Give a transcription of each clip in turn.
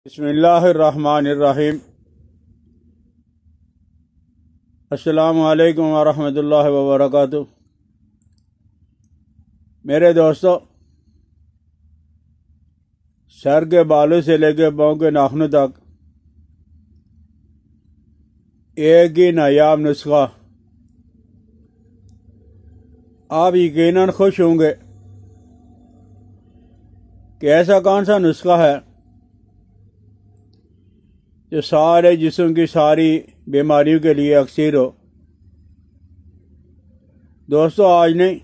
بسم اللہ الرحمن الرحیم۔ السلام علیکم ورحمۃ اللہ وبرکاتہ۔ میرے دوستو، سر کے بالوں سے لے کے پاؤں کے ناخنوں تک ایک ہی نایاب نسخہ۔ آپ یقیناً خوش ہوں گے کہ ایسا کون سا نسخہ ہے جو سارے جسم کی ساری بیماریوں کے لیے اکثر ہو۔ دوستو، آج نہیں،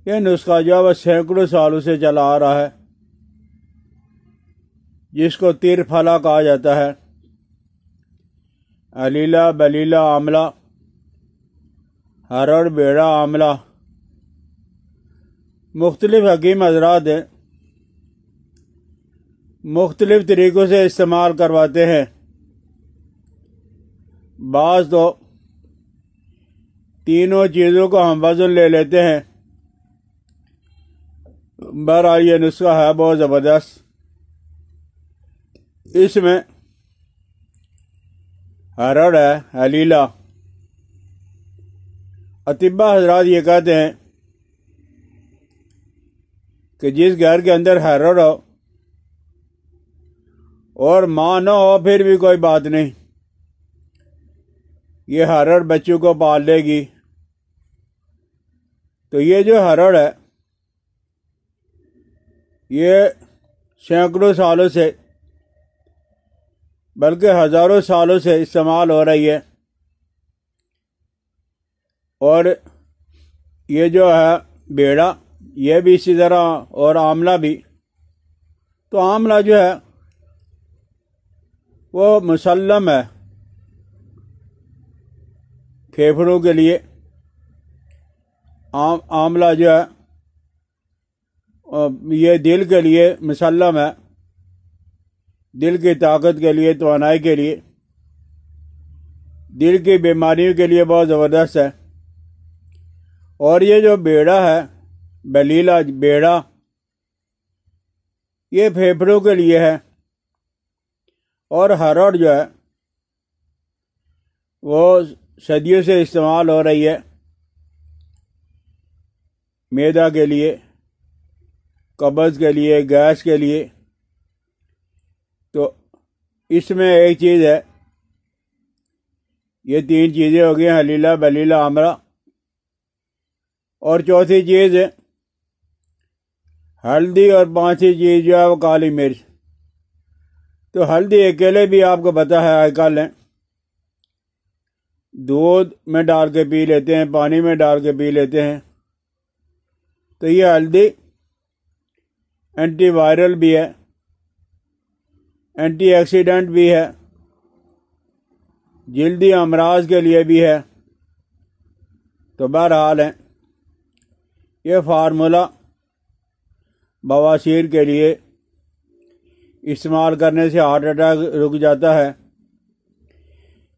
یہ نسخہ جو ہے سینکڑوں سالوں سے چلا آ رہا ہے، جس کو ترپھلہ کہا جاتا ہے۔ علیلہ، بلیلہ، آملہ، ہرڑ، بیڑا، آملہ، مختلف حکیم حضرات ہیں، مختلف طریقوں سے استعمال کرواتے ہیں۔ بعض تو تینوں چیزوں کو ہم وزن لے لیتے ہیں۔ بہرحال یہ نسخہ ہے بہت زبردست۔ اس میں ہرڑ ہے، علیلہ۔ اطباء حضرات یہ کہتے ہیں کہ جس گھر کے اندر ہرڑ ہو اور ماں نہ ہو پھر بھی کوئی بات نہیں، یہ ہرڑ بچوں کو پال لے گی۔ تو یہ جو ہرڑ ہے یہ سینکڑوں سالوں سے بلکہ ہزاروں سالوں سے استعمال ہو رہی ہے۔ اور یہ جو ہے بیڑا، یہ بھی اسی طرح، اور آملہ بھی۔ تو آملہ جو ہے وہ مسلم ہے پھیپھڑوں کے لیے۔ آملہ جو ہے یہ دل کے لیے مسلم ہے، دل کی طاقت کے لیے، توانائی کے لیے، دل کی بیماریوں کے لیے بہت زبردست ہے۔ اور یہ جو بیڑا ہے، بلیلہ بیڑا، یہ پھیپھڑوں کے لیے ہے۔ اور ہرڑ جو ہے وہ صدیوں سے استعمال ہو رہی ہے معدہ کے لیے، قبض کے لیے، گیس کے لیے۔ تو اس میں ایک چیز ہے، یہ تین چیزیں ہو گئی ہیں، علیلہ، بلیلہ، آملہ۔ اور چوتھی چیز ہے ھلدی، اور پانچویں چیز جو ہے وہ کالی مرچ۔ تو ھلدی اکیلے بھی آپ کو پتہ ہے آج کل ہے، دودھ میں ڈال کے پی لیتے ہیں، پانی میں ڈال کے پی لیتے ہیں۔ تو یہ ھلدی اینٹی وائرل بھی ہے، اینٹی ایکسیڈنٹ بھی ہے، جلدی امراض کے لیے بھی ہے۔ تو بہرحال ہے، یہ فارمولہ بواسیر کے لیے استعمال کرنے سے ہارٹ اٹیک رک جاتا ہے،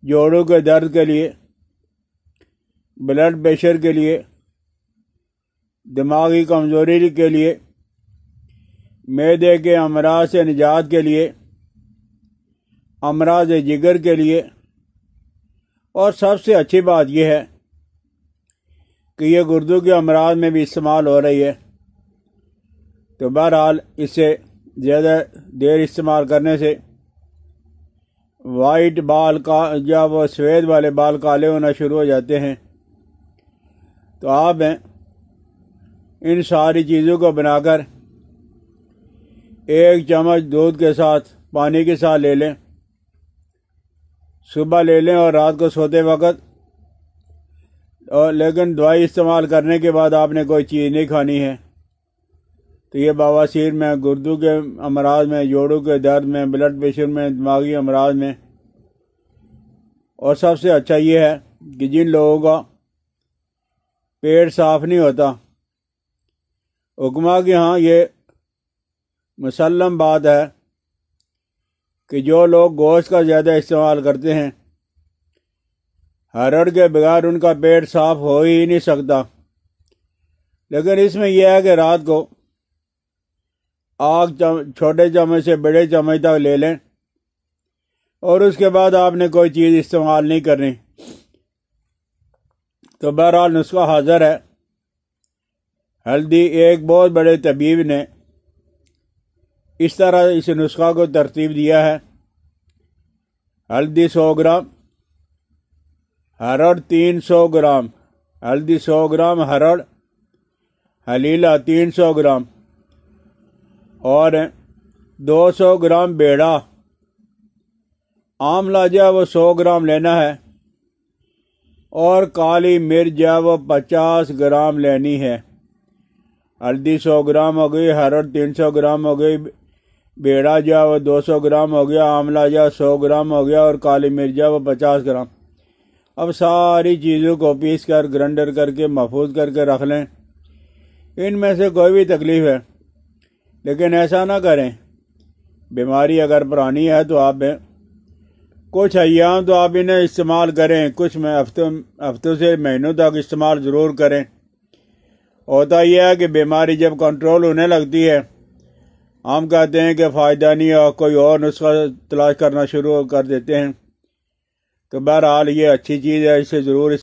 جوڑوں کے درد کے لیے، بلڈ پریشر کے لیے، دماغی کمزوری کے لیے، معدے کے امراض سے نجات کے لیے، امراض جگر کے لیے۔ اور سب سے اچھی بات یہ ہے کہ یہ گردوں کے امراض میں بھی استعمال ہو رہی ہے۔ تو بہرحال اسے زیادہ دیر استعمال کرنے سے وائٹ بال کا جب وہ سفید والے بال کالے ہونا شروع ہو جاتے ہیں۔ تو آپ ان ساری چیزوں کو بنا کر ایک چمچ دودھ کے ساتھ، پانی کے ساتھ لے لیں، صبح لے لیں اور رات کو سوتے وقت۔ اور لیکن دوائی استعمال کرنے کے بعد آپ نے کوئی چیز نہیں کھانی ہے۔ تو یہ بواسیر میں، گردوں کے امراض میں، جوڑوں کے درد میں، بلڈ پریشر میں، دماغی امراض میں۔ اور سب سے اچھا یہ ہے کہ جن لوگوں کا پیٹ صاف نہیں ہوتا، حکما کے ہاں یہ مسلم بات ہے کہ جو لوگ گوشت کا زیادہ استعمال کرتے ہیں، ہرڑ کے بغیر ان کا پیٹ صاف ہو ہی نہیں سکتا۔ لیکن اس میں یہ ہے کہ رات کو چھوٹے چمچ سے بڑے چمچ تک لے لیں، اور اس کے بعد آپ نے کوئی چیز استعمال نہیں کرنی۔ تو بہرحال نسخہ حاضر ہے۔ ہلدی ایک بہت بڑے طبیب نے اس طرح اس نسخہ کو ترتیب دیا ہے: ہلدی 100 گرام، ہرڑ 300 گرام، ہلدی 100 گرام، ہرڑ ہلیلا 300 گرام، اور 200 گرام بیڑا۔ آملہ جو ہے وہ 100 گرام لینا ہے، اور کالی مرچ جو ہے وہ 50 گرام لینی ہے۔ ہلدی 100 گرام ہو گئی، ہرڑ 300 گرام ہو گئی، بیڑا جو ہے وہ 200 گرام ہو گیا، آملہ جو ہے 100 گرام ہو گیا، اور کالی مرچ جو ہے وہ 50 گرام۔ اب ساری چیزوں کو پیس کر گرائنڈر کر کے محفوظ کر کے رکھ لیں۔ ان میں سے کوئی بھی تکلیف ہے، لیکن ایسا نہ کریں۔ بیماری اگر پرانی ہے تو آپ کچھ ایام تو آپ انہیں استعمال کریں، کچھ ہفتوں سے مہینوں تک استعمال ضرور کریں۔ ہوتا یہ ہے کہ بیماری جب کنٹرول ہونے لگتی ہے، ہم کہتے ہیں کہ فائدہ نہیں، اور کوئی اور نسخہ تلاش کرنا شروع کر دیتے ہیں۔ تو بہرحال یہ اچھی چیز ہے، اسے ضرور